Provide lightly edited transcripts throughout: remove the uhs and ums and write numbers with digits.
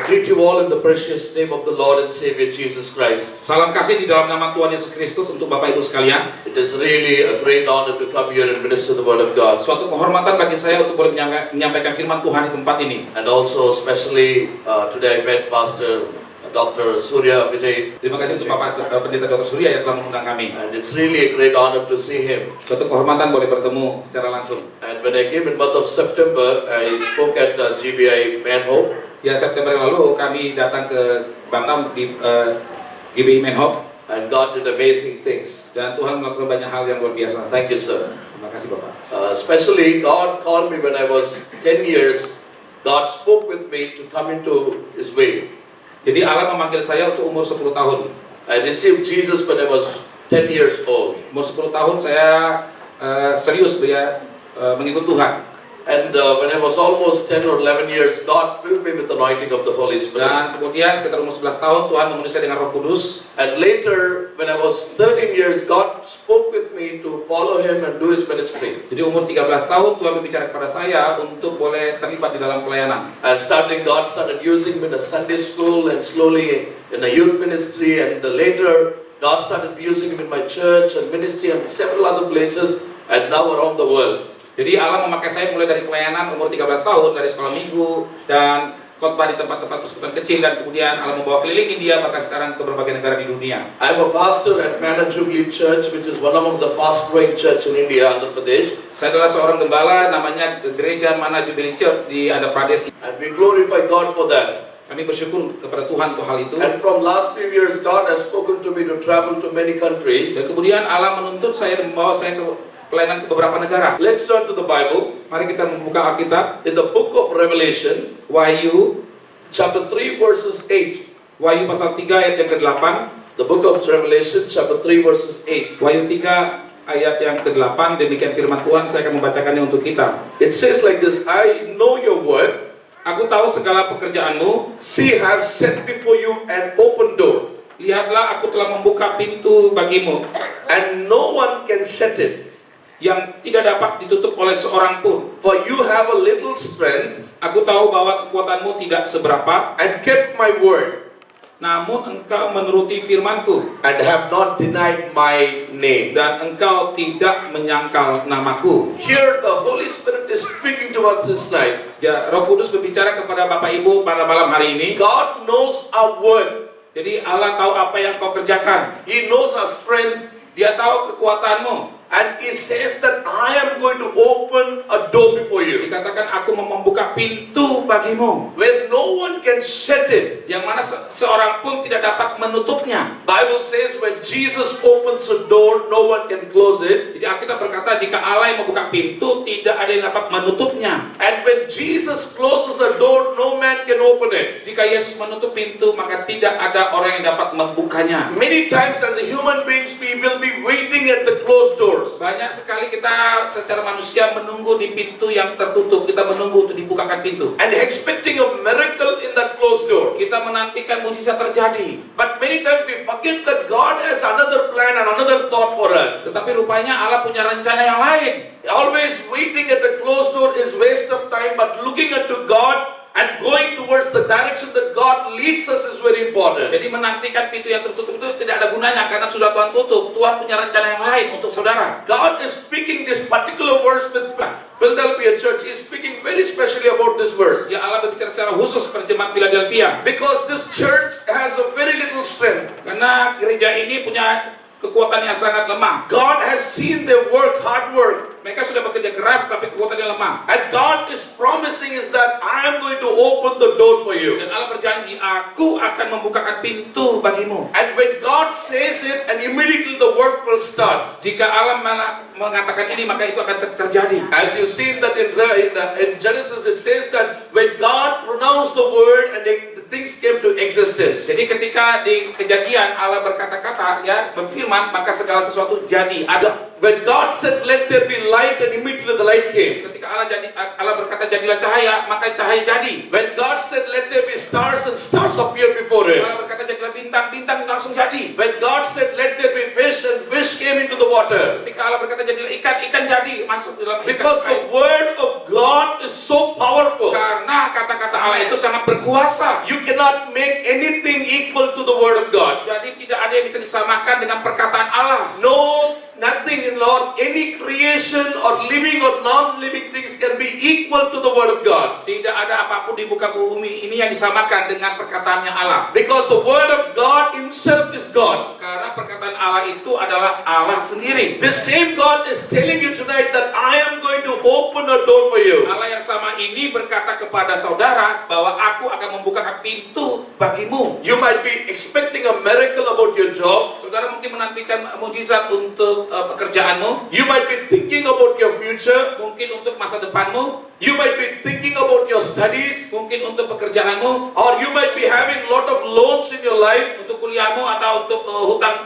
greet you all in the precious name of the Lord and Savior Jesus Christ. Salam kasih di dalam nama Tuhan Yesus Kristus untuk Bapak Ibu sekalian. It is really a great honor to come here and minister the word of God. Suatu kehormatan bagi saya untuk boleh menyampaikan firman Tuhan di tempat ini. And also especially today I met Pastor Dr. Surya Vijay. Terima kasih untuk Bapak Pendeta Dr. Surya yang telah mengundang kami. And it's really a great honor to see him. Suatu kehormatan boleh bertemu secara langsung. And when I came in month of September, I spoke at GBI Manhope. Ya, September yang lalu kami datang ke Batam di GBI Manhope. And God did amazing things. Dan Tuhan melakukan banyak hal yang luar biasa. Thank you, sir. Terima kasih Bapak. Especially God called me when I was 10 years. God spoke with me to come into His way. Jadi Allah memanggil saya untuk umur 10 tahun. I received Jesus when I was 10 years old. Umur 10 tahun saya serius mengikut Tuhan. And when I was almost 10 or 11 years, God filled me with the anointing of the Holy Spirit. Dan kemudian sekitar umur 11 tahun Tuhan memenuhi saya dengan Roh Kudus. And later, when I was 13 years, God spoke with me to follow Him and do His ministry. Jadi umur 13 tahun Tuhan berbicara kepada saya untuk boleh terlibat di dalam pelayanan. And God started using me in a Sunday school and slowly in a youth ministry. And later, God started using me in my church and ministry and several other places and now around the world. Jadi Allah memakai saya mulai dari pelayanan umur 13 tahun dari sekolah minggu dan khotbah di tempat-tempat persekutuan kecil, dan kemudian Allah membawa keliling India, maka sekarang ke berbagai negara di dunia. I'm a pastor at Manna Jubilee Church, which is one among the fast-growing church in India, Andhra Pradesh. Saya adalah seorang gembala, namanya Gereja Manna Jubilee Church di Andhra Pradesh. And we glorify God for that. Kami bersyukur kepada Tuhan untuk hal itu. And from last few years, God has spoken to me to travel to many countries. Dan kemudian Allah menuntut saya dan membawa saya ke pelayanan ke beberapa negara. Let's turn to the Bible. Mari kita membuka Alkitab. In the book of Revelation, Wahyu, chapter 3, verses 8. Wahyu pasal 3 ayat yang ke-8. The book of Revelation, chapter 3, verses 8. Wahyu 3 ayat yang ke-8, demikian firman Tuhan, saya akan membacakannya untuk kita. It says like this, I know your work. Aku tahu segala pekerjaanmu. See, I have set before you an open door. Lihatlah, aku telah membuka pintu bagimu, And no one can shut it. yang tidak dapat ditutup oleh seorang pun. For you have a little strength, Aku tahu bahwa kekuatanmu tidak seberapa, and kept my word, namun engkau menuruti firmanku, and have not denied my name. dan engkau tidak menyangkal namaku. Here the Holy Spirit is speaking to us this night. Ya, Roh Kudus berbicara kepada Bapak Ibu pada malam hari ini. God knows our word. Jadi Allah tahu apa yang kau kerjakan. He knows our strength. Dia tahu kekuatanmu. And He says that I am going to open a door before you, Dikatakan aku mau membuka pintu bagimu, where no one can shut it. yang mana seorang pun tidak dapat menutupnya. Bible says when Jesus opens a door, no one can close it. Jadi Alkitab berkata jika Allah yang membuka pintu, tidak ada yang dapat menutupnya. And when Jesus closes a door, no man can open it. Jika Yesus menutup pintu, maka tidak ada orang yang dapat membukanya. Many times as a human beings, we will be waiting at the closed doors. Banyak sekali kita secara manusia menunggu di pintu yang tertutup. Kita menunggu untuk dibukakan pintu. And expecting a miracle in that closed door. Kita menantikan mujizat terjadi. But many times we forget that God has another plan and another thought for us. Tetapi rupanya Allah punya rencana yang lain. Always waiting at the closed door is waste of time, but looking unto God and going towards the direction that God leads us is very important. Jadi menantikan pintu yang tertutup itu tidak ada gunanya karena sudah Tuhan tutup. Tuhan punya rencana yang lain untuk saudara. God is speaking this particular verse with Philadelphia Church. He is speaking very specially about this verse. Ya, Allah berbicara secara khusus kepada jemaat Philadelphia. Because this church has a very little strength. Karena gereja ini punya kekuatan yang sangat lemah. God has seen their work, hard work. Mereka sudah bekerja keras tapi kekuatannya lemah. And God is promising is that I am going to open the door for you. Dan Allah berjanji, aku akan membukakan pintu bagimu. And when God says it, and immediately the work will start. Jika Allah mengatakan ini, maka itu akan terjadi. As you see that in Genesis, it says that when God pronounced the word and the things came to existence. Jadi ketika di Kejadian Allah berkata-kata, ya, berfirman, maka segala sesuatu jadi, ada. When God said, "Let there be light," and immediately the light came. Ketika Allah berkata jadilah cahaya, maka cahaya jadi. When God said, "Let there be stars," and stars appeared before Him. Allah berkata jadilah bintang, bintang langsung jadi. When God said, "Let there be fish," and fish came into the water. Ketika Allah berkata jadilah ikan, ikan jadi masuk dalam ikan. Because the word of God is so powerful. Karena kata-kata Allah itu sangat berkuasa. You cannot make anything equal to the word of God. Jadi tidak ada yang bisa disamakan dengan perkataan Allah. No, nothing in Lord, any creation or living or non-living things can be equal to the word of God. Tidak ada apapun di muka bumi ini yang disamakan dengan perkataannya Allah. Because the word of God himself is God. Karena perkataan Allah itu adalah Allah sendiri. The same God is telling you tonight that I am going to open a door for you. Allah yang sama ini berkata kepada saudara bahwa aku akan membukakan pintu bagimu. You might be expecting a miracle about your job. Saudara mungkin menantikan mukjizat untuk pekerjaanmu. You might be thinking about your future. Mungkin untuk masa depanmu. You might be thinking about your studies. Mungkin untuk pekerjaanmu. Or you might be having a lot of loans in your life. Untuk kuliahmu atau untuk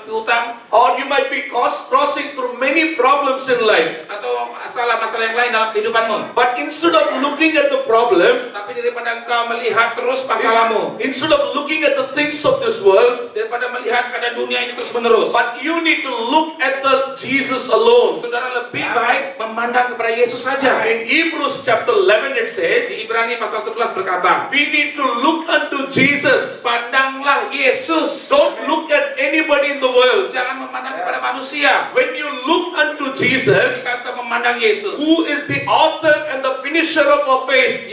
hutang. Or you might be crossing through many problems in life. Atau masalah-masalah yang lain dalam kehidupanmu. But instead of looking at the problem, Tapi daripada engkau melihat terus masalahmu, instead of looking at the things of this world, daripada melihat keadaan dunia ini terus menerus, but you need to look at the Jesus alone. saudara lebih baik memandang kepada Yesus saja. In Hebrews chapter 11 it says, Di Ibrani pasal 11 berkata, we need to look unto Jesus. pandanglah Yesus. Don't look at anybody in the world. Jangan memandang kepada manusia. When you look unto Jesus, Jika engkau memandang Yesus, who is the author and the finisher of our faith.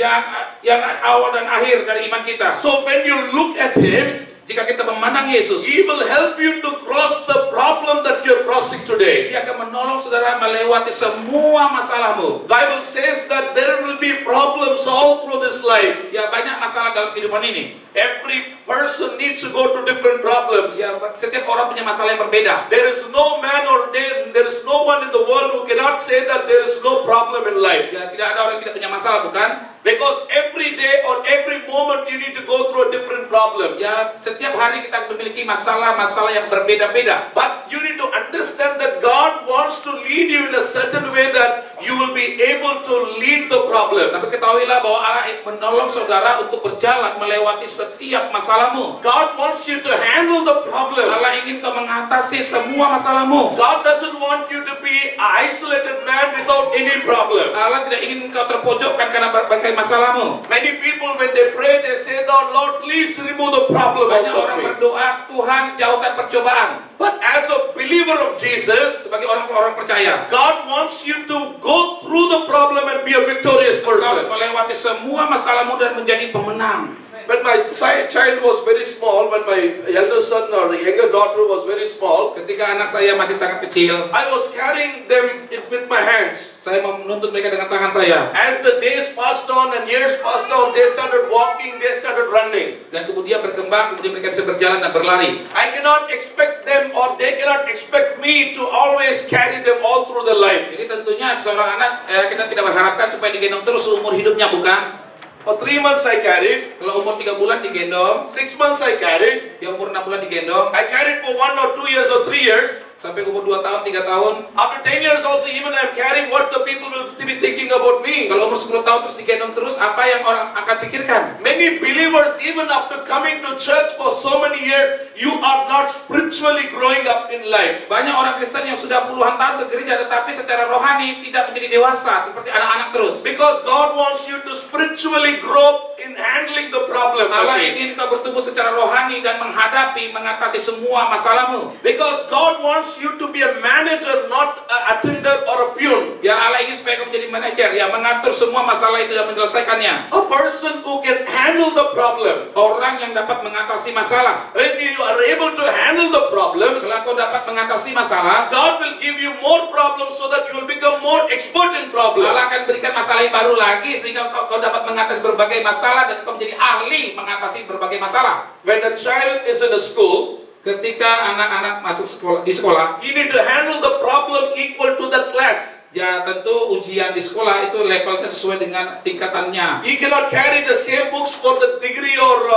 yang awal dan akhir dari iman kita. So when you look at him, Jika kita memandang Yesus, he will help you to cross the problem that you're crossing today. Dia akan menolong saudara melewati semua masalahmu. Bible says that there will be problems all through this life. Ya, banyak masalah dalam kehidupan ini. Every person needs to go to different problems. Ya, setiap orang punya masalah yang berbeda. There is no man or there is no one in the world who cannot say that there is no problem in life. Ya, tidak ada orang yang tidak punya masalah, bukan? Because every day or every moment you need to go through a different problem. Ya, setiap hari kita memiliki masalah-masalah yang berbeda-beda. But you need to understand that God wants to lead you in a certain way that you will be able to lead the problem. Tapi ketahuilah bahwa Allah menolong saudara untuk berjalan melewati setiap masalahmu. God wants you to handle the problem. Allah ingin kau mengatasi semua masalahmu. God doesn't want you to be an isolated man without any problem. Allah tidak ingin kau terpojokkan karena berbagai masalahmu. Many people when they pray they say, Lord, please remove the problem out Banyak of orang me. berdoa, Tuhan jauhkan percobaan. But as a believer of Jesus, Sebagai orang percaya, God wants you to go through the problem and be a victorious kau harus person. melewati semua masalahmu dan menjadi pemenang. When my child was very small, when my elder son or younger daughter was very small, Ketika anak saya masih sangat kecil, I was carrying them with my hands. saya menuntut mereka dengan tangan saya. As the days passed on and years passed on, they started walking, they started running. Dan kemudian berkembang, kemudian mereka bisa berjalan dan berlari. I cannot expect them or they cannot expect me to always carry them all through the life. Jadi tentunya seorang anak kita tidak berharapkan supaya digendong terus seumur hidupnya, bukan? For 3 months I carried, Kalau umur 3 bulan digendong, 6 months I carried, yang umur 6 bulan digendong, I carried for 1 or 2 years or 3 years. sampai umur 2 tahun, 3 tahun. After 10 years also even I'm carrying what the people will be thinking about me. Kalau umur 10 tahun terus digendong terus, apa yang orang akan pikirkan? Many believers even after coming to church for so many years, you are not spiritually growing up in life. Banyak orang Kristen yang sudah puluhan tahun ke gereja tetapi secara rohani tidak menjadi dewasa seperti anak-anak terus. Because God wants you to spiritually grow in handling the problem. Allah again. ingin kau bertumbuh secara rohani dan mengatasi semua masalahmu. Because God wants you to be a manager, not an attender or a peon. Ya, Allah ingin supaya kau menjadi manajer yang mengatur semua masalah itu dan menyelesaikannya. A person who can handle the problem. Orang yang dapat mengatasi masalah. When you are able to handle the problem, Kalau kau dapat mengatasi masalah, God will give you more problems so that you will become more expert in problems. Allah akan berikan masalah yang baru lagi sehingga kau dapat mengatasi berbagai masalah dan kau menjadi ahli mengatasi berbagai masalah. When a child is in a school, Ketika anak-anak masuk di sekolah, you need to handle the problem equal to that class. ya tentu ujian di sekolah itu levelnya sesuai dengan tingkatannya. You cannot carry the same books for the degree or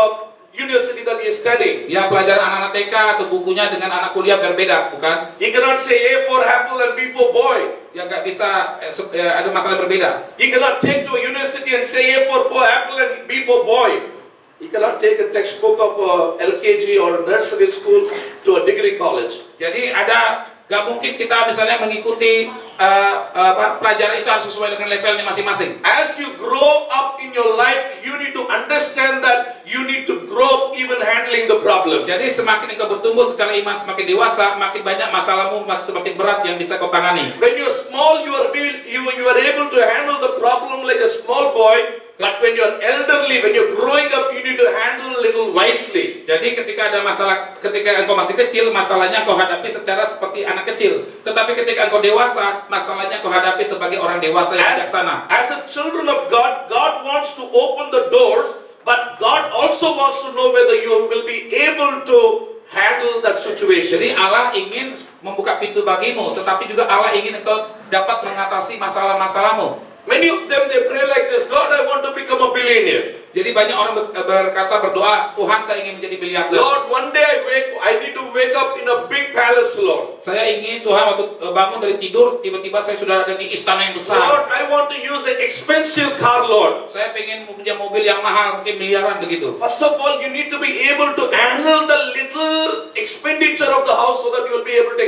university that he is studying. Ya, pelajaran anak-anak TK atau bukunya dengan anak kuliah berbeda, bukan? You cannot say A for apple and B for boy. Ya, nggak bisa, ada masalah yang berbeda. You cannot take to a university and say A for apple and B for boy. You cannot take a textbook of LKG or nursery school to a degree college. Jadi nggak mungkin kita misalnya mengikuti pelajaran itu harus sesuai dengan levelnya masing-masing. As you grow up in your life, you need to even handling the problems. Jadi semakin engkau bertumbuh secara iman, semakin dewasa, makin banyak masalahmu, semakin berat yang bisa kau tangani. When you're small, you are able to handle the problem like a small boy. But when you're elderly, when you're growing up, you need to handle a little wisely. Jadi ketika ada masalah, ketika engkau masih kecil, masalahnya kau hadapi secara seperti anak kecil. Tetapi ketika engkau dewasa, masalahnya kau hadapi sebagai orang dewasa yang bijaksana. As a children of God, God wants to open the doors, but God also wants to know whether you will be able to handle that situation. Jadi Allah ingin membuka pintu bagimu, tetapi juga Allah ingin engkau dapat mengatasi masalah-masalahmu. Many of them, they pray like this, God, I want to become a billionaire. Jadi banyak orang berkata, berdoa, Tuhan saya ingin menjadi miliarder. Lord, one day I need to wake up in a big palace, Lord. Saya ingin Tuhan waktu bangun dari tidur, tiba-tiba saya sudah ada di istana yang besar. Lord, I want to use an expensive car, Lord. Saya ingin punya mobil yang mahal, mungkin miliaran begitu. First of all, you need to be able to handle the little expenditure of the house so that you will be able to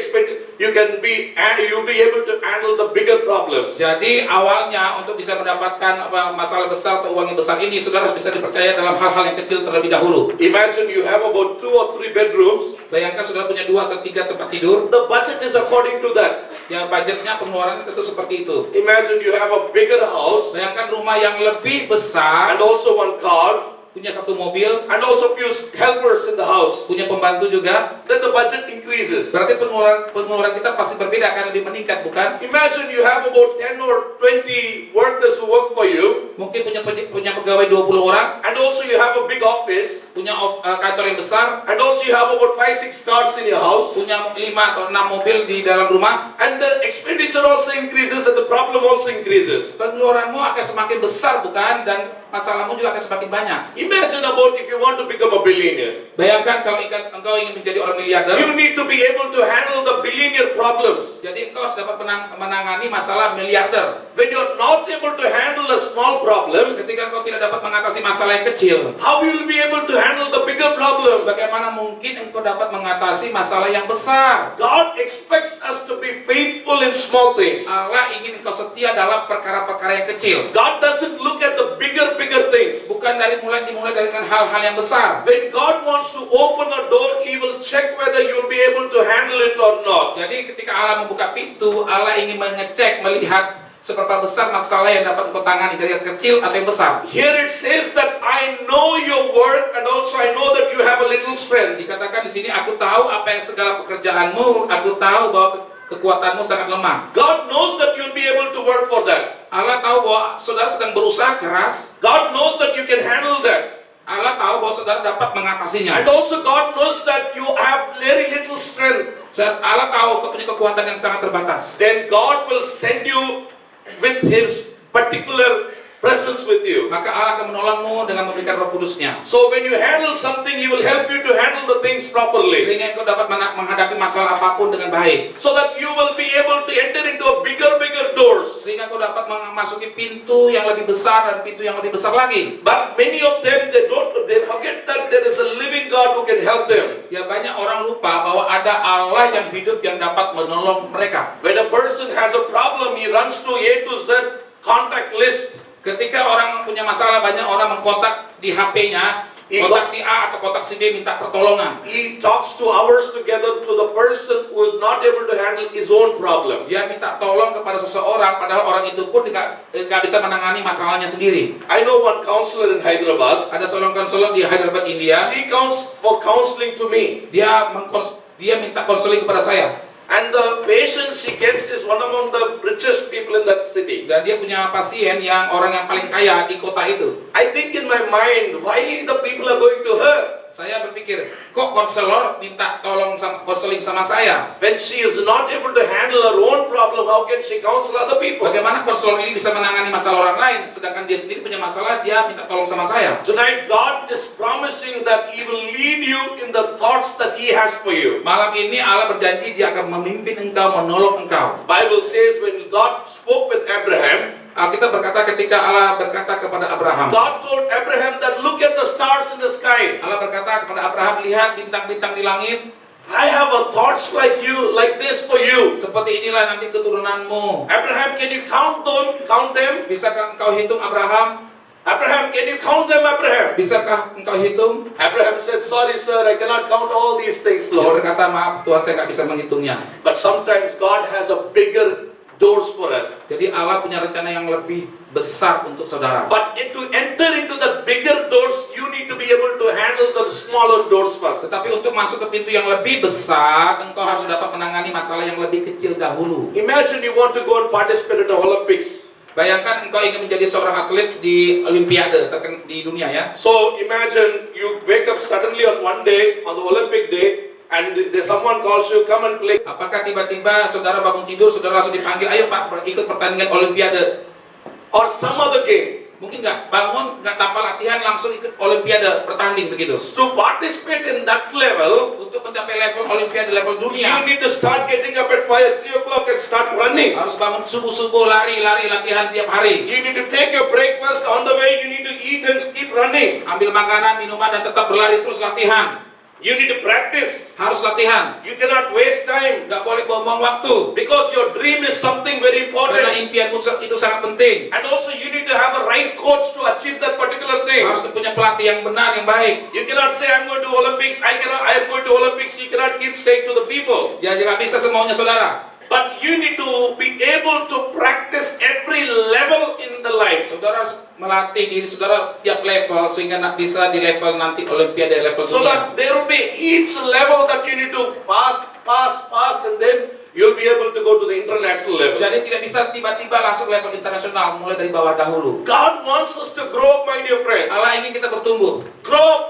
you'll be able to handle the bigger problems. Jadi awalnya untuk bisa mendapatkan masalah besar atau uang yang besar ini, saudara bisa dipercaya dalam hal-hal yang kecil terlebih dahulu. Imagine you have about 2 or 3 bedrooms. Bayangkan saudara punya 2 atau 3 tempat tidur. The budget is according to that. Yang budgetnya pengeluarannya tentu seperti itu. Imagine you have a bigger house Bayangkan rumah yang lebih besar, and also one car punya 1 mobil, and also few helpers in the house. punya pembantu juga. Then the budget increases. Berarti pengeluaran kita pasti berbeda, akan lebih meningkat, bukan? Imagine you have about 10 or 20 workers who work for you, Mungkin punya pegawai 20 orang, and also you have a big office, punya kantor yang besar, and also you have about 5-6 cars in your house, punya 5 atau 6 mobil di dalam rumah. and the expenditure also increases and the problem also increases. Pengeluaranmu akan semakin besar, bukan? Dan masalahmu juga akan semakin banyak. Imagine about if you want to become a billionaire. Bayangkan kalau engkau ingin menjadi orang miliarder, You need to be able to handle the billionaire problems. jadi engkau harus dapat menangani masalah miliarder. When you're not able to handle a small problem, Ketika engkau tidak dapat mengatasi masalah yang kecil, how will you be able to handle the bigger problem? bagaimana mungkin engkau dapat mengatasi masalah yang besar? God expects us to be faithful in small things. Allah ingin engkau setia dalam perkara-perkara yang kecil. God doesn't look at the bigger things. Bukan dimulai dengan hal-hal yang besar. When God wants to open a door, He will check whether you will be able to handle it or not. Jadi ketika Allah membuka pintu, Allah ingin mengecek, melihat seberapa besar masalah yang dapat engkau tangani, dari yang kecil atau yang besar. Here it says that I know your work and also I know that you have a little strength. Dikatakan di sini, aku tahu apa yang segala pekerjaanmu, aku tahu bahwa kekuatanmu sangat lemah. God knows that you'll be able to work for that. Allah tahu bahwa saudara sedang berusaha keras. God knows that you can handle that. Allah tahu bahwa saudara dapat mengatasinya. And also God knows that you have very little strength. Allah tahu kau punya kekuatan yang sangat terbatas. Then God will send you with His particular presence with you. Maka Allah akan menolongmu dengan memberikan Roh Kudus-Nya. So when you handle something, He will help you to handle the things properly. Sehingga engkau dapat menghadapi masalah apapun dengan baik. So that you will be able to enter into a bigger doors. Sehingga engkau dapat memasuki pintu yang lebih besar dan pintu yang lebih besar lagi. But many of them, they forget that there is a living God who can help them. Ya, banyak orang lupa bahwa ada Allah yang hidup yang dapat menolong mereka. When a person has a problem, he runs to A to Z contact list. Ketika orang punya masalah, banyak orang mengkontak di HP-nya, kontak si A atau kontak si B minta pertolongan. He talks 2 hours together to the person who is not able to handle his own problem. Dia minta tolong kepada seseorang, padahal orang itu pun nggak bisa menangani masalahnya sendiri. I know one counselor in Hyderabad. Ada seorang konselor di Hyderabad, India. She comes for counseling to me. Dia minta konseling kepada saya. And the patient she gets is one among the richest people in that city. Dan dia punya pasien yang orang yang paling kaya di kota itu. I think in my mind, why the people are going to her? Saya berpikir, kok konselor minta tolong konseling sama saya? When she is not able to handle her own problem, how can she counsel other people? Bagaimana konselor ini bisa menangani masalah orang lain, sedangkan dia sendiri punya masalah, dia minta tolong sama saya? Tonight, God is promising that He will lead you in the thoughts that He has for you. Malam ini Allah berjanji dia akan memimpin engkau, menolong engkau. Bible says when God spoke with Abraham, Alkitab berkata ketika Allah berkata kepada Abraham, God told Abraham that look at the stars in the sky. Allah berkata kepada Abraham, lihat bintang-bintang di langit. I have a thoughts like this for you. Seperti inilah nanti keturunanmu. Abraham, can you count them? Bisakah engkau hitung Abraham? Abraham, can you count them, Abraham? Bisakah engkau hitung? Abraham said, sorry sir, I cannot count all these things, Dia Lord. berkata, maaf Tuhan, saya nggak bisa menghitungnya. But sometimes God has a bigger doors for us. Jadi Allah punya rencana yang lebih besar untuk saudara. But to enter into the bigger doors, you need to be able to handle the smaller doors first. Tetapi untuk masuk ke pintu yang lebih besar, engkau harus dapat menangani masalah yang lebih kecil dahulu. Imagine you want to go and participate in the Olympics. Bayangkan engkau ingin menjadi seorang atlet di Olimpiade di dunia ya. So imagine you wake up suddenly on one day, on the Olympic day, and there's someone calls you, come and play. Apakah tiba-tiba saudara bangun tidur, saudara langsung dipanggil, ayo Pak, ikut pertandingan Olimpiade? Or some other game. Mungkin nggak bangun, nggak tanpa latihan langsung ikut Olimpiade, bertanding begitu. To participate in that level, Untuk mencapai level Olimpiade, level you dunia, need to start getting up at 5, 3 o'clock and start running. harus bangun subuh-subuh, lari latihan tiap hari. You need to take your breakfast on the way, you need to eat and keep running. Ambil makanan, minuman, dan tetap berlari terus latihan. You need to practice. Harus latihan. You cannot waste time. Nggak boleh buang-buang waktu. Because your dream is something very Karena important. impianmu itu sangat penting. And also you need to have a right coach to achieve that particular thing. Harus punya pelatih yang benar, yang baik. You cannot say I'm going to Olympics, I am going to Olympics. You cannot keep saying to the people. Ya, nggak bisa semaunya saudara. But you need to be able to practice every level in the life. Saudara harus melatih diri saudara tiap level sehingga bisa di level nanti Olimpiade level So dunia. that there will be each level that you need to pass, and then you'll be able to go to the international level. Jadi tidak bisa tiba-tiba langsung level internasional, mulai dari bawah dahulu. God wants us to grow up, my dear friends. Allah ingin kita bertumbuh. Grow up.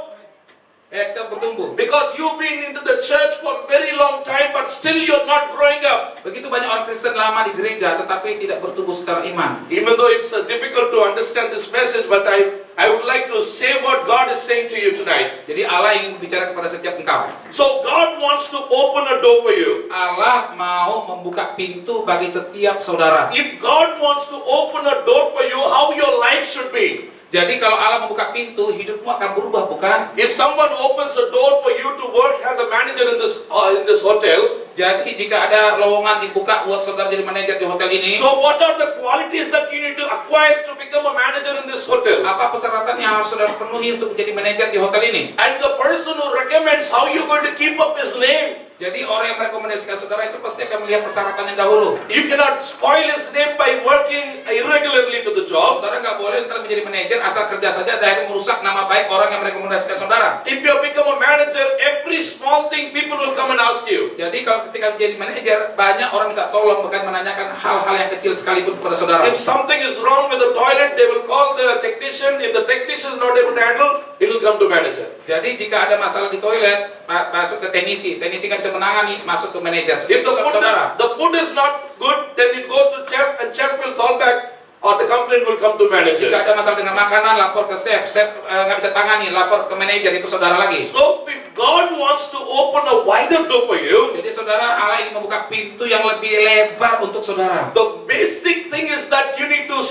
Kita bertumbuh. Because you've been into the church for a very long time, but still you're not growing up. Begitu banyak orang Kristen lama di gereja tetapi tidak bertumbuh secara iman. Even though it's difficult to understand this message, but I would like to say what God is saying to you tonight. Jadi Allah ingin bicara kepada setiap engkau. So God wants to open a door for you. Allah mau membuka pintu bagi setiap saudara. If God wants to open a door for you, how your life should be. Jadi kalau Allah membuka pintu, hidupmu akan berubah, bukan? If someone opens a door for you to work as a manager in this hotel, Jadi jika ada lowongan dibuka buat saudara jadi manajer di hotel ini, so what are the qualities that you need to acquire to become a manager in this hotel? apa persyaratan yang harus saudara penuhi untuk menjadi manajer di hotel ini? And the person who recommends how you're going to keep up his name. Jadi orang yang merekomendasikan saudara itu pasti akan melihat persyaratan yang dahulu. You cannot spoil his name by working irregularly to the job. Saudara nggak boleh ntar menjadi manajer asal kerja saja dan merusak nama baik orang yang merekomendasikan saudara. If you become a manager, every small thing people will come and ask you. Jadi kalau ketika menjadi manajer, banyak orang minta tolong bahkan menanyakan hal-hal yang kecil sekalipun kepada saudara. If something is wrong with the toilet, they will call the technician. If the technician is not able to handle, it will come to manager. Jadi jika ada masalah di toilet, masuk ke teknisi kan bisa menangani, masuk ke manajer. If Itu saudara. the food is not good, then it goes to chef and chef will call back or the complaint will come to manager. Jika ada masalah dengan makanan, lapor ke chef nggak bisa tangani, lapor ke manajer, itu saudara lagi. So if God wants to open a wider door for you, Jadi saudara, Allah ingin membuka pintu yang lebih lebar untuk saudara. the basic thing is that you need to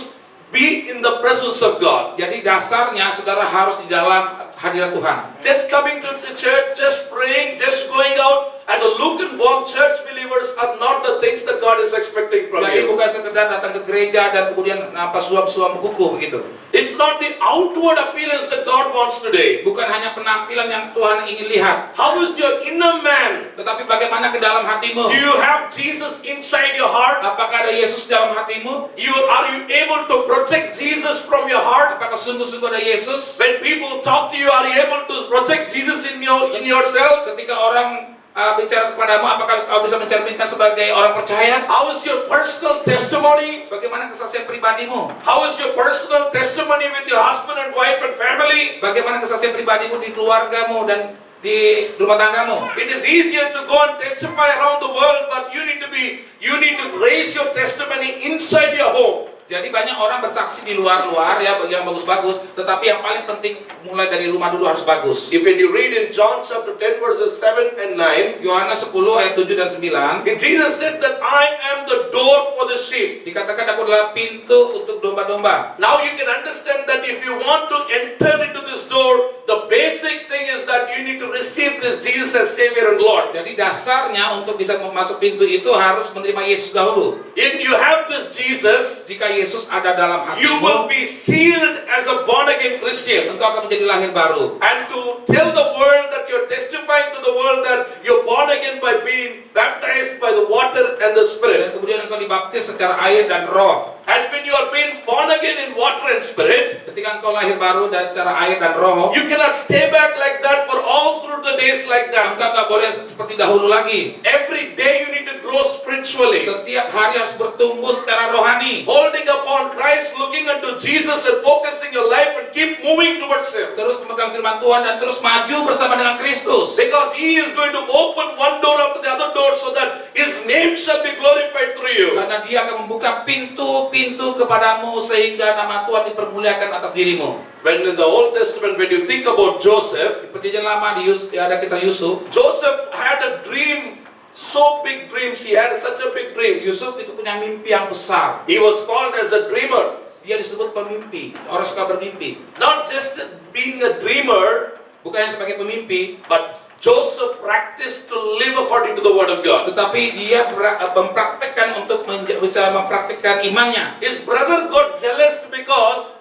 be in the presence of God. Jadi dasarnya saudara harus di dalam hadirat Tuhan. Just coming to the church, just praying, just going out as a lukewarm church believers are not the things that God is expecting from Jadi you. bukan sekedar datang ke gereja dan kemudian suam-suam kuku begitu. It's not the outward appearance that God wants today. Bukan hanya penampilan yang Tuhan ingin lihat, How is your inner man? tetapi bagaimana ke dalam hatimu? Do you have Jesus inside your heart? Apakah ada Yesus dalam hatimu? Are you able to project Jesus from your heart? Apakah sungguh-sungguh ada Yesus? When people talk to you, are you able to project Jesus in yourself? Ketika orang bicara kepadamu, apakah kau bisa mencerminkan sebagai orang percaya? How is your personal testimony? Bagaimana kesaksian pribadimu? How is your personal testimony with your husband and wife and family? Bagaimana kesaksian pribadimu di keluargamu dan di rumah tanggamu? It is easier to go and testify around the world, but you need to raise your testimony inside your home. Jadi banyak orang bersaksi di luar-luar ya yang bagus-bagus, tetapi yang paling penting mulai dari rumah dulu harus bagus. If when you read in John chapter 10 verses 7 and 9, Yohanes 10 ayat 7 dan 9, Jesus said that I am the door for the sheep. dikatakan aku adalah pintu untuk domba-domba. Now you can understand that if you want to enter into this door, the basic thing is that you you need to receive this Jesus as Savior and Lord. Jadi dasarnya untuk bisa masuk pintu itu harus menerima Yesus dahulu. If you have this Jesus, Jika Yesus ada dalam you will hatimu, be sealed as a born-again Christian. engkau akan menjadi lahir baru. And to tell the world that you're testifying to the world that you're born again by being baptized by the water and the Dan Spirit. kemudian engkau dibaptis secara air dan roh. And when you are being born again in water and Spirit, Ketika engkau lahir baru dan secara air dan roh, you cannot stay back like that for all through the days like that. engkau tak boleh seperti dahulu lagi. Every day you need to grow spiritually. Setiap hari harus bertumbuh secara rohani. Holding upon Christ, looking unto Jesus and focusing your life and keep moving towards Him. Terus memegang firman Tuhan dan terus maju bersama dengan Kristus. Because He is going to open one door after the other door so that His name shall be glorified through you. Karena Dia akan membuka pintu-pintu kepadamu sehingga nama Tuhan dipermuliakan atas dirimu. When in the Old Testament, when you think about Joseph, Di Perjanjian Lama ada kisah Yusuf. Joseph had a dream, so big dreams. He had such a big dream. Yusuf itu punya mimpi yang besar. He was called as a dreamer. Dia disebut pemimpi. Orang suka bermimpi. Not just being a dreamer, Bukan hanya sebagai pemimpi, but Joseph practiced to live according to the Word of God. tetapi dia mempraktekkan untuk bisa mempraktekkan imannya. His brother got jealous because,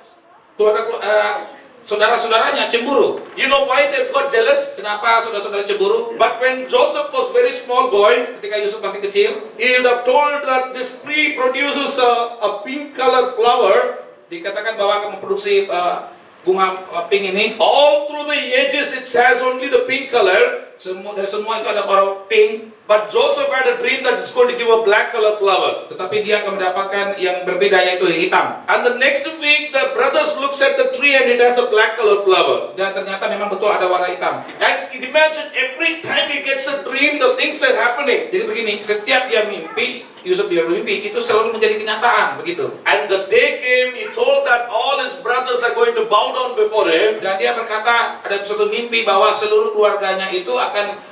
Saudara-saudaranya cemburu. you know why they got jealous? Kenapa saudara-saudara cemburu? But when Joseph was very small boy, Ketika Yusuf masih kecil, he would have told that this tree produces a pink color flower. dikatakan bahwa akan memproduksi bunga pink ini. All through the edges it has only the pink color. Dari semua itu ada warna pink, But Joseph had a dream that it's going to give a black color flower. tetapi dia akan mendapatkan yang berbeda, yaitu hitam. And the next week the brothers looks at the tree and it has a black color flower. Dan ternyata memang betul ada warna hitam. And imagine every time he gets a dream, the things are happening. Jadi begini, setiap dia mimpi, Yusuf dia bermimpi, itu selalu menjadi kenyataan, begitu. And the day came, he told that all his brothers are going to bow down before him. Dan dia berkata, ada suatu mimpi bahwa seluruh keluarganya itu akan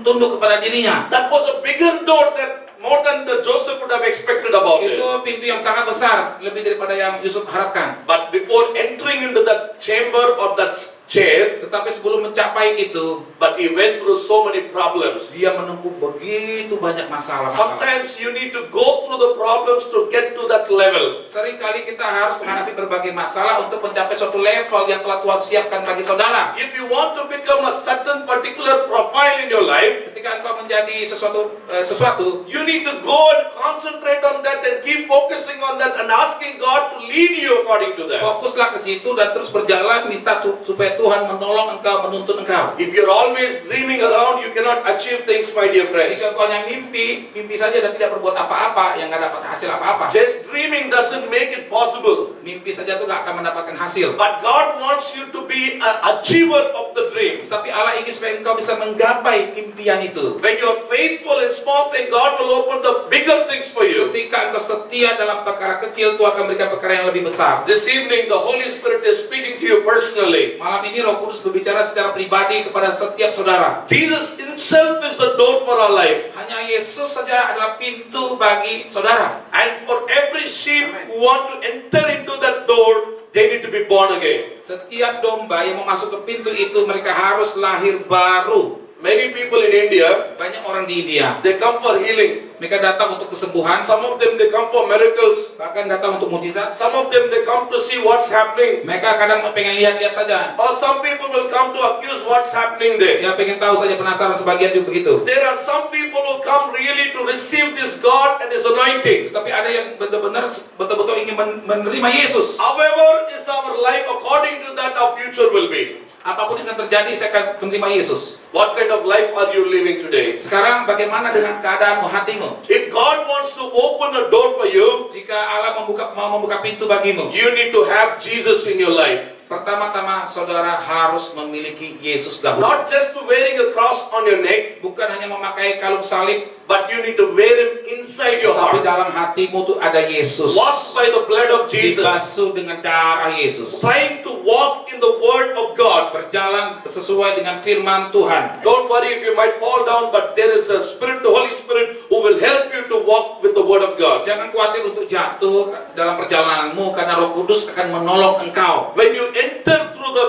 tunduk kepada dirinya. That was a bigger door that more than the Joseph would have expected about it. Itu pintu yang sangat besar, lebih daripada yang Yusuf harapkan. But before entering into that chamber or that chair, Tetapi sebelum mencapai itu, but he went through so many problems. dia menempuh begitu banyak masalah-masalah. Sometimes you need to go through the problems to get to that level. Seringkali kita harus menghadapi berbagai masalah untuk mencapai suatu level yang telah Tuhan siapkan bagi saudara. If you want to become a certain particular profile in your life, Ketika engkau menjadi sesuatu, you need to go and concentrate on that and keep focusing on that and asking God to lead you according to that. fokuslah ke situ dan terus berjalan, minta supaya Tuhan menolong engkau, menuntun engkau. If you're always dreaming around, you cannot achieve things, my dear friends. Jika engkau hanya mimpi saja dan tidak berbuat apa-apa, yang nggak dapat hasil apa-apa. Just dreaming doesn't make it possible. Mimpi saja tuh nggak akan mendapatkan hasil. But God wants you to be an achiever of the dream. Tapi Allah ingin supaya engkau bisa menggapai impian itu. When you're faithful in small things, God will open the bigger things for you. Ketika engkau setia dalam perkara kecil, Tuhan akan berikan perkara yang lebih besar. This evening, the Holy Spirit is speaking to you personally. Malam ini Roh Kudus berbicara secara pribadi kepada setiap saudara. Jesus himself is the door for our life. Hanya Yesus saja adalah pintu bagi saudara. And for every sheep who want to enter into that door, they need to be born again. Setiap domba yang mau masuk ke pintu itu, mereka harus lahir baru. Many people in India, Banyak orang di India, they come for healing. mereka datang untuk kesembuhan, Some of them, they come for miracles. bahkan datang untuk mujizat. Some of them, they come to see what's happening. Mereka kadang pengen lihat-lihat saja. Or some people will come to accuse what's happening there. Yang pengen tahu saja, penasaran, sebagian juga begitu. There are some people who come really to receive this God and His anointing. Tapi ada yang benar-benar betul-betul ingin menerima Yesus. However is our life, according to that our future will be. Apapun yang akan terjadi, saya akan menerima Yesus. What kind of life are you living today? Sekarang bagaimana dengan keadaanmu, hatimu? If God wants to open a door for you, Jika Allah mau membuka pintu bagimu, you need to have Jesus in your life. pertama-tama saudara harus memiliki Yesus dahulu. Not just to wearing a cross on your neck, Bukan hanya memakai kalung salib, but you need to wear Him inside your tapi heart. dalam hatimu tuh ada Yesus. Washed by the blood of Jesus. Dibasuh dengan darah Yesus. Trying to walk in the Word of God. Berjalan sesuai dengan firman Tuhan. Don't worry if you might fall down, but there is a Spirit, the Holy Spirit, who will help you to walk with the Word of God. Jangan khawatir untuk jatuh dalam perjalananmu, karena Roh Kudus akan menolong engkau. When you enter through the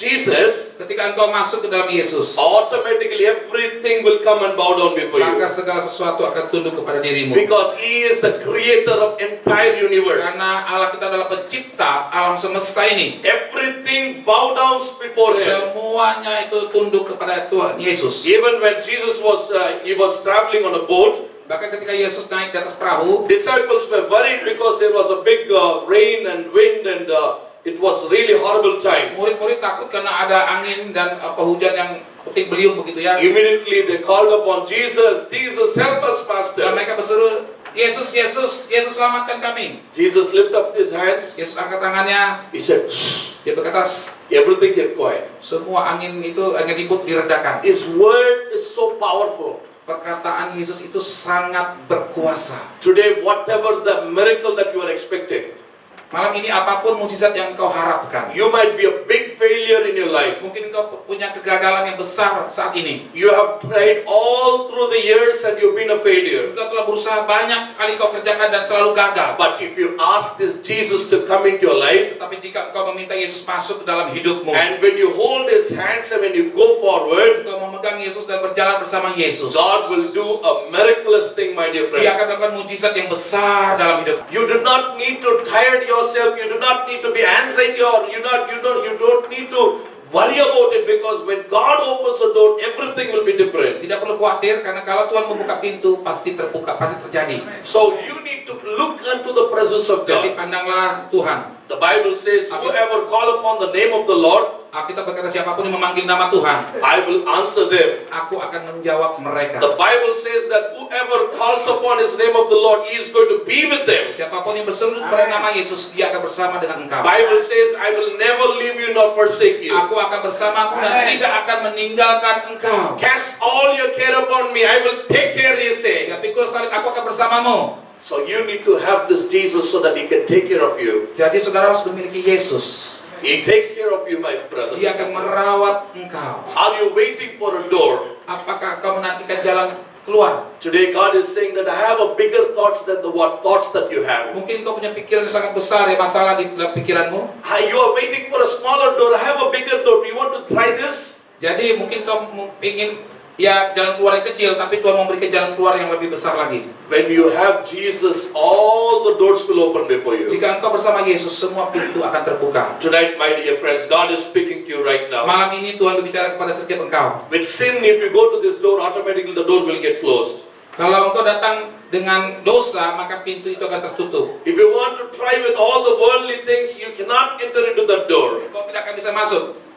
Jesus, ketika engkau masuk ke dalam Yesus, automatically everything will come and bow down before maka you. segala sesuatu akan tunduk kepada dirimu. Because He is the creator of entire universe. Karena Allah kita adalah pencipta alam semesta ini. Everything bow down before Him. Semuanya itu tunduk kepada Tuhan Yesus. Even when Jesus was traveling on a boat, Bahkan ketika Yesus naik di atas perahu, disciples were worried because there was a big rain and wind and it was really horrible time. murid-murid takut karena ada angin dan hujan yang puting beliung begitu ya. Immediately they called upon Jesus, Jesus help us, Dan Master. mereka berseru, Yesus, Yesus, Yesus selamatkan kami. Jesus lifted up His hands. Yesus angkat tangannya, He said, "Shh." dia berkata, "Shh." Everything get quiet. Semua angin ribut diredakan. His word is so powerful. Perkataan Yesus itu sangat berkuasa. Today, whatever the miracle that you are expecting, Malam ini apapun mukjizat yang kau harapkan, you might be a big failure in your life. mungkin kau punya kegagalan yang besar saat ini. You have tried all through the years and you've been a failure. Engkau telah berusaha banyak kali kau kerjakan dan selalu gagal. But if you ask this Jesus to come into your life, Tetapi jika engkau meminta Yesus masuk ke dalam hidupmu, and when you hold His hands and when you go forward, engkau memegang Yesus dan berjalan bersama Yesus, God will do a miraculous thing, my dear Dia friend. akan melakukan mukjizat yang besar dalam hidup. You do not need to tire yourself. You do not need to be anxiety, or you don't need to worry about it, because when God opens a door, everything will be different. Tidak perlu khawatir karena kalau Tuhan membuka pintu pasti terbuka, pasti terjadi. So you need to look into the presence of Jadi God. pandanglah Tuhan. The Bible says, whoever call upon the name of the Lord, Alkitab berkata siapapun yang memanggil nama Tuhan, I will answer them. aku akan menjawab mereka. The Bible says that whoever calls upon His name of the Lord, He is going to be with them. Siapapun yang berseru pada nama Yesus, dia akan bersama dengan engkau. Bible says, I will never leave you nor forsake you. Aku akan bersamamu dan tidak akan meninggalkan engkau. Cast all your care upon me. I will take care, He said. Ya, pikul salib, aku akan bersamamu. So you need to have this Jesus so that He can take care of you. Jadi saudara harus memiliki Yesus. He takes care of you, my brother. Dia akan merawat engkau. Are you waiting for a door? Apakah kau menantikan jalan keluar? Today God is saying that I have a bigger thoughts than the what thoughts that you have. Mungkin kau punya pikiran yang sangat besar ya, masalah di dalam pikiranmu. You are waiting for a smaller door. I have a bigger door. Do you want to try this? Jadi mungkin kau ingin ya jalan keluar yang kecil, tapi Tuhan memberikan jalan keluar yang lebih besar lagi. When you have Jesus, all the doors will open before you. Jika engkau bersama Yesus, semua pintu akan terbuka. Tonight, my dear friends, God is speaking to you right now. Malam ini Tuhan berbicara kepada setiap engkau. With sin, if you go to this door, automatically the door will get closed. Kalau engkau datang dengan dosa, maka pintu itu akan tertutup. If you want to try with all the worldly things, you cannot enter into that door. Engkau tidak akan bisa masuk.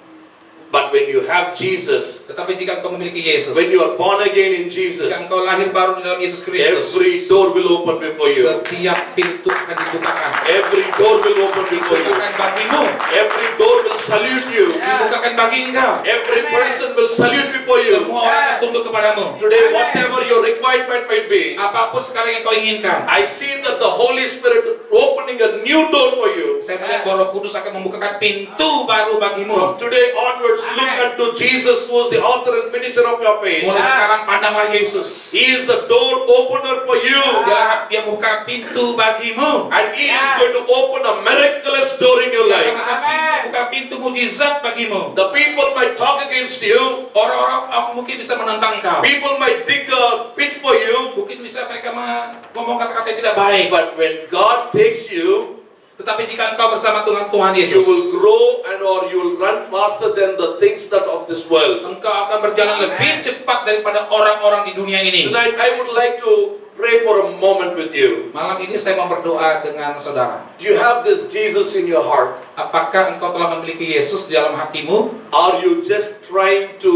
But when you have Jesus, Tetapi jika engkau memiliki Yesus, when you are born again in Jesus, jika engkau lahir baru di dalam Yesus Kristus, every door will open before you. setiap pintu akan dibukakan. Every door will open before you. Dibukakan bagimu, Every door will salute you. dibukakan bagi engkau. Every person will salute before you. Semua orang akan tunduk kepadamu. Today, whatever your requirement might be, Apapun sekarang yang kau inginkan, I see that the Holy Spirit opening a new door for you. saya melihat bahwa Roh Kudus akan membukakan pintu baru bagimu. From today onwards, look unto Jesus, who is the author and finisher of your faith. Mulai sekarang pandanglah Yesus. He is the door opener for you. Dia membuka pintu bagimu. And He is going to open a miraculous door in your Dia akan life. buka pintu mujizat bagimu. The people might talk against you. Orang-orang mungkin bisa menentang kau. People might dig a pit for you. Mungkin bisa mereka ngomong kata-kata yang tidak baik. But when God takes you, Tetapi jika engkau bersama Tuhan you Yesus, will grow or you will run faster than the things that of this world. engkau akan berjalan lebih cepat daripada orang-orang di dunia ini. Tonight, I would like to pray for a moment with you. Malam ini saya mau berdoa dengan saudara. Do you have this Jesus in your heart? Apakah engkau telah memiliki Yesus di dalam hatimu? Are you just try to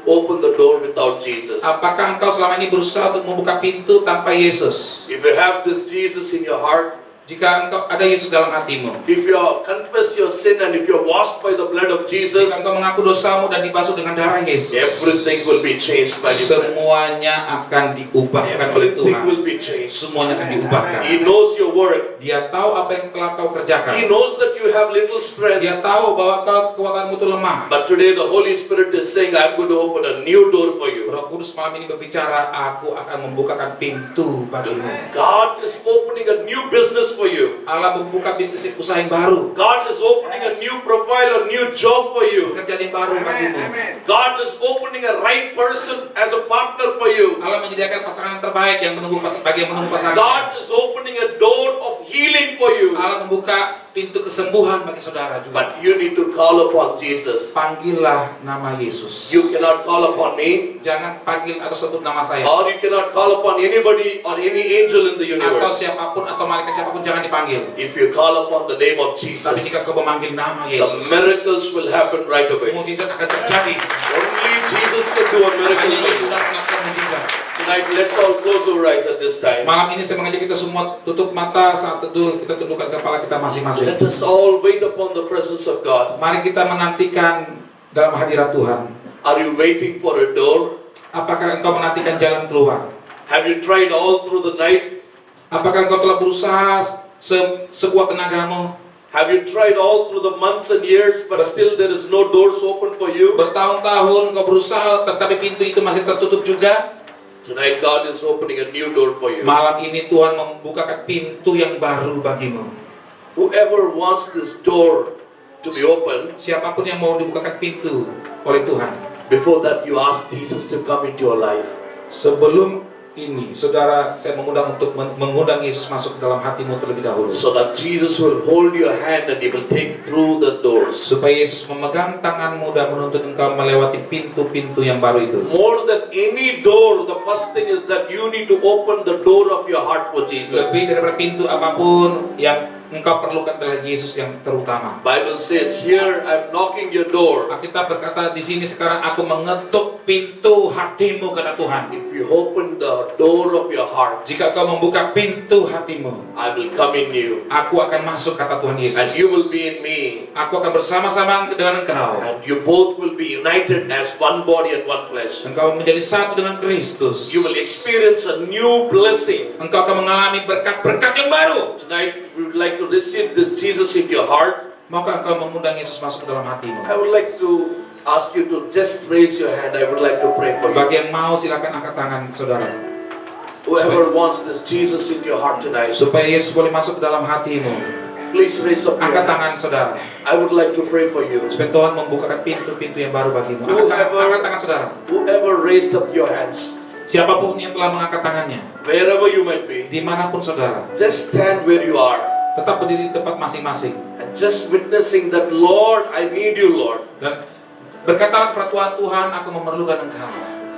open the door without Jesus? Apakah engkau selama ini berusaha untuk membuka pintu tanpa Yesus? If you have this Jesus in your heart, Jika engkau ada Yesus dalam hatimu, if you confess your sin and if you're washed by the blood of Jesus, jika engkau mengaku dosamu dan dibasuh dengan darah Yesus, everything will be changed by the friends. semuanya akan diubahkan oleh Everything Tuhan. will be changed. Semuanya akan diubahkan. He knows your work. Dia tahu apa yang telah kau He kerjakan. knows that you have little strength. Dia tahu bahwa kekuatanmu itu lemah. But today the Holy Spirit is saying, I'm going to open a new door for you. Roh Kudus malam ini berbicara, aku akan membukakan pintu bagimu. God is opening a new business for for you. Allah membuka bisnis usaha yang baru, God is opening a new profile, a new job for you. pekerjaan yang baru bagimu. God is opening a right person as a partner for you. Allah menyediakan pasangan yang terbaik yang menunggu bagi yang menunggu pasangan. God is opening a door of healing for you. Allah membuka pintu kesembuhan bagi saudara juga. But you need to call upon Jesus. Panggillah nama Yesus. You cannot call upon me, Jangan panggil atau sebut nama saya. or you cannot call upon anybody or any angel in the Atau universe. siapapun atau malaikat siapapun jangan dipanggil. If you call upon the name of Tapi Jesus, jika kau memanggil nama the Yesus, miracles will happen right away. mukjizat akan terjadi. Only Jesus can do a miracle Hanya for Yesus you. dapat melakukan mukjizat. Tonight, let's all close our eyes at this time. Malam ini saya mengajak kita semua tutup mata saat teduh, kita tundukkan kepala kita masing-masing. Let us all wait upon the presence of God. Mari kita menantikan dalam hadirat Tuhan. Are you waiting for a door? Apakah engkau menantikan jalan keluar? Have you tried all through the night? Apakah engkau telah berusaha sekuat tenagamu? Have you tried all through the months and years, but still there is no doors open for you? Bertahun-tahun engkau berusaha, tetapi pintu itu masih tertutup juga. Tonight God is opening a new door for you. Malam ini Tuhan membukakan pintu yang baru bagimu. Whoever wants this door to be opened, Siapapun yang mau dibukakan pintu oleh Tuhan. before that you ask Jesus to come into your life. Sebelum ini, saudara, saya mengundang untuk mengundang Yesus masuk ke dalam hatimu terlebih dahulu. So that Jesus will hold your hand and He will take through the doors. Supaya Yesus memegang tanganmu dan menuntun engkau melewati pintu-pintu yang baru itu. More than any door, the first thing is that you need to open the door of your heart for Jesus. Lebih daripada pintu apapun yang engkau perlukan adalah Yesus yang terutama. Bible says, here I'm knocking your door. Alkitab berkata di sini sekarang aku mengetuk pintu hatimu kata Tuhan. If you open the door of your heart, Jika kau membuka pintu hatimu, I will come in you. aku akan masuk kata Tuhan And Yesus. you will be in me. Aku akan bersama-sama dengan engkau. And you both will be united as one body and one flesh. Engkau menjadi satu dengan Kristus. You will experience a new blessing. Engkau akan mengalami berkat-berkat yang baru. Tonight, we would like to receive this Jesus into your heart. Maukah engkau mengundang Yesus masuk ke dalam hatimu? I would like to ask you to just raise your hand. I would like to pray for you. Bagi yang mau silakan angkat tangan saudara. Whoever wants this Jesus into your heart tonight, Supaya Yesus boleh masuk ke dalam hatimu. please raise up your Angkat tangan hands. saudara. I would like to pray for you. Supaya Tuhan membukakan pintu-pintu yang baru bagimu. Angkat tangan saudara. Whoever raised up your hands, Siapapun yang telah mengangkat tangannya, wherever you might be, dimanapun saudara, just stand where you are tetap berdiri di tempat masing-masing. and just witnessing that, Lord, I need you, Lord. Dan berkatalah kepada Tuhan, aku memerlukan engkau.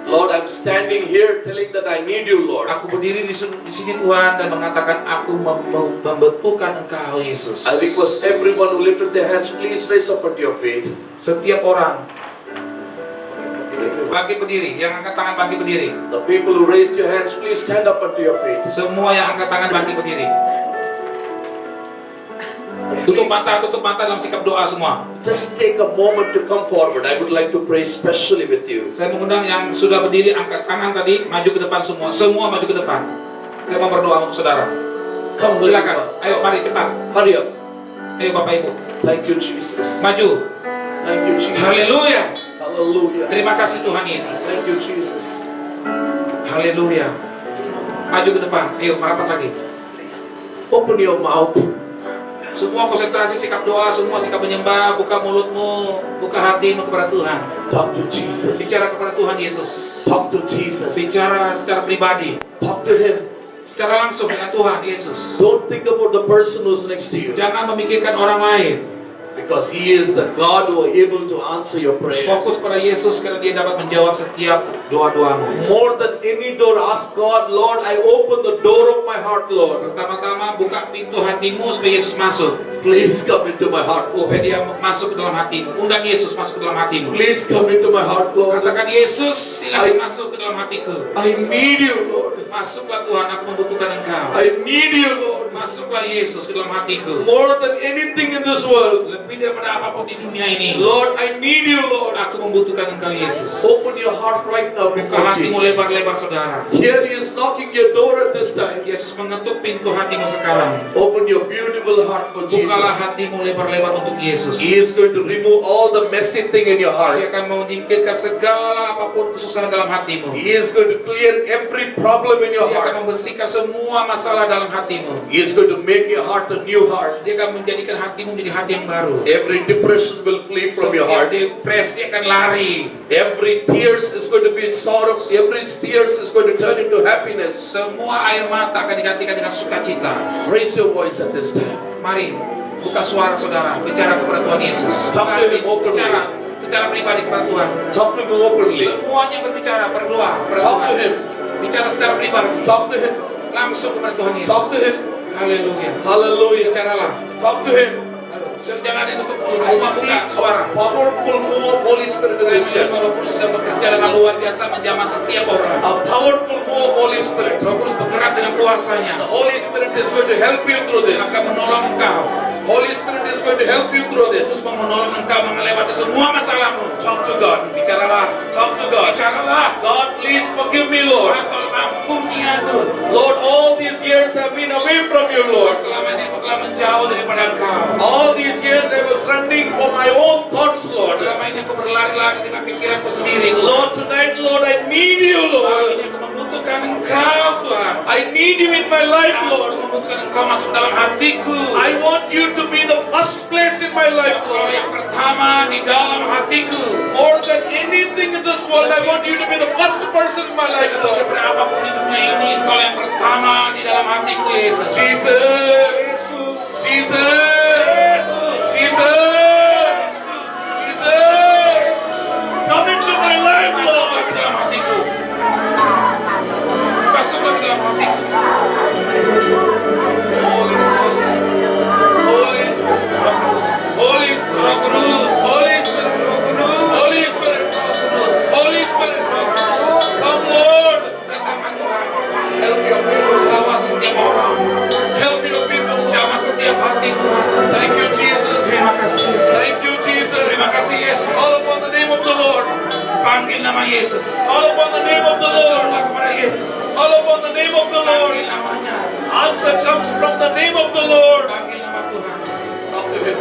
Lord, I'm standing here telling that I need you, Lord. Aku berdiri di sini Tuhan dan mengatakan aku membutuhkan engkau Yesus. I request everyone who lifted their hands, please raise up at your feet. Setiap orang bangkit berdiri, yang angkat tangan bangkit berdiri. The people who raised your hands, please stand up at your feet. Semua yang angkat tangan bangkit berdiri. Tutup mata dalam sikap doa semua. Just take a moment to come forward. I would like to pray especially with you. Saya mengundang yang sudah berdiri angkat tangan tadi maju ke depan semua. Semua maju ke depan. Saya mau berdoa untuk saudara. Come, Silakan. everyone. Ayo mari cepat. Hurry up. Ayo Bapak Ibu. Thank you, Jesus. Maju. Thank you, Jesus. Haleluya. Hallelujah. Terima kasih Tuhan Yesus. Thank you, Jesus. Haleluya. Maju ke depan. Ayo merapat lagi. Open your mouth. Semua konsentrasi sikap doa, semua sikap menyembah, buka mulutmu, buka hatimu kepada Tuhan. Talk to Jesus. Bicara kepada Tuhan Yesus. Talk to Jesus. Bicara secara pribadi, Talk to Him. secara langsung dengan Tuhan Yesus. Don't think about the person who's next to you, Jangan memikirkan orang lain. because He is the God who is able to answer your prayers. Fokus pada Yesus karena Dia dapat menjawab setiap doa-doamu. More than any door, ask God, Lord, I open the door of my heart, Lord. Pertama-tama buka pintu hatimu supaya Yesus masuk. Please come into my heart, Supaya Lord. Dia masuk ke dalam hatimu. Undang Yesus masuk ke dalam hatimu. Please come into my heart, Lord. Katakan Yesus, silakan masuk ke dalam hatiku. I need you, Lord. Masuklah Tuhan, aku membutuhkan Engkau. I need you, Lord. Masuklah Yesus ke dalam hatiku. More than anything in this world. Lebih daripada apapun di dunia ini, Lord, I need you, Lord. aku membutuhkan Engkau Yesus. Open your heart right now Buka before hatimu Jesus. lebar-lebar saudara. Here He is knocking your door at this time. Yesus mengetuk pintu hatimu sekarang. Open your beautiful heart for Buka Jesus Bukalah hatimu lebar-lebar untuk Yesus. He is going to remove all the messy thing in your heart. Dia akan menyingkirkan segala apapun kesusahan dalam hatimu. He is going to clear every problem in your Dia akan heart. membersihkan semua masalah dalam hatimu. He is going to make your heart a new heart. Dia akan menjadikan hatimu menjadi hati yang baru. Every depression will flee from your Setiap heart. depresi akan lari. Every tears is going to be sorrow. Every tears is going to turn into happiness. Semua air mata akan digantikan dengan sukacita. Raise your voice at this time. Mari, buka suara saudara, bicara kepada Tuhan Yesus. Talk to him openly. Bicara secara pribadi kepada Tuhan. Talk to him openly. Semuanya berbicara, berdoa kepada Talk Tuhan. to him. Bicara secara pribadi. Talk to him. Langsung kepada Tuhan Yesus. Talk to him. Haleluya. Hallelujah. Bicaralah. Talk to him. Jangan ada yang tutup mulut. I Semua see buka suara. a powerful move of Holy Spirit in Saya this melihat church. Roh Kudus sedang bekerja dengan luar biasa menjamah setiap orang. A powerful move of Holy Spirit. Roh Kudus bergerak dengan kuasanya. The Holy Spirit is going to help you through this. Akan menolong engkau. Holy Spirit is going to help you through this. Kudus mau menolong engkau melewati semua masalahmu. Talk to God. Bicaralah. Talk to God. Bicaralah. God, please forgive me, Lord. Tuhan, tolong ampuni aku. Lord, all these years I've been away from you, Lord. Selama ini aku telah menjauh daripada engkau. All these years I was running for my own thoughts, Lord. Selama ini aku berlari-lari dengan pikiranku sendiri. Lord, tonight, Lord, I need you, Hari Lord. ini aku membutuhkan engkau, Tuhan. I need you in my life, Aku Lord. membutuhkan engkau masuk dalam hatiku. I want you to be the first place in my life, Engkau Lord. yang pertama di dalam hatiku. More than anything in this world, I want you to be the first person in my life, Lord. Daripada apapun di dunia ini, engkau yang pertama di dalam hatiku, Yesus. Jesus, Yesus. Jesus, Jesus, Jesus. Come into my life, Lord. Masuklah ke dalam hatiku. Masuklah ke dalam hatiku. Holy Ghost, Holy Spirit, Roh Kudus. Holy Roh Spirit, Kudus. Holy Spirit, Roh Kudus. Holy Spirit, Roh Kudus. Holy Spirit. Roh Kudus. Come, Lord. Datanglah Tuhan. Help your people. Bawa setiap orang. Help your people. Jamah setiap hati, Tuhan. Thank you, Jesus. Terima kasih, Yesus. Thank you, Jesus. Terima kasih, Yesus. All upon the name of the Lord. Panggil nama Yesus. All upon the name of the Lord. Serulah kepada Yesus. All upon the name of the Lord. Panggil namanya. Answer comes from the name of the Lord. Panggil nama Tuhan. Talk to him.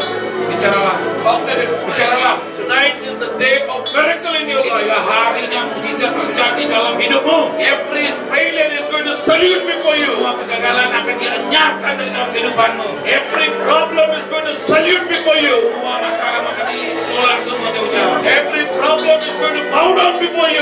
Bicaralah. Talk to him. Bicaralah. Tonight is the day of miracle in your life. Inilah harinya mujizat terjadi dalam hidupmu. Every failure is going to salute before you. Semua kegagalan akan dienyahkan dari dalam kehidupanmu. Every problem is going to salute before you. Semua masalah akan ditolak semua jauh-jauh. Every problem is going to bow down before you.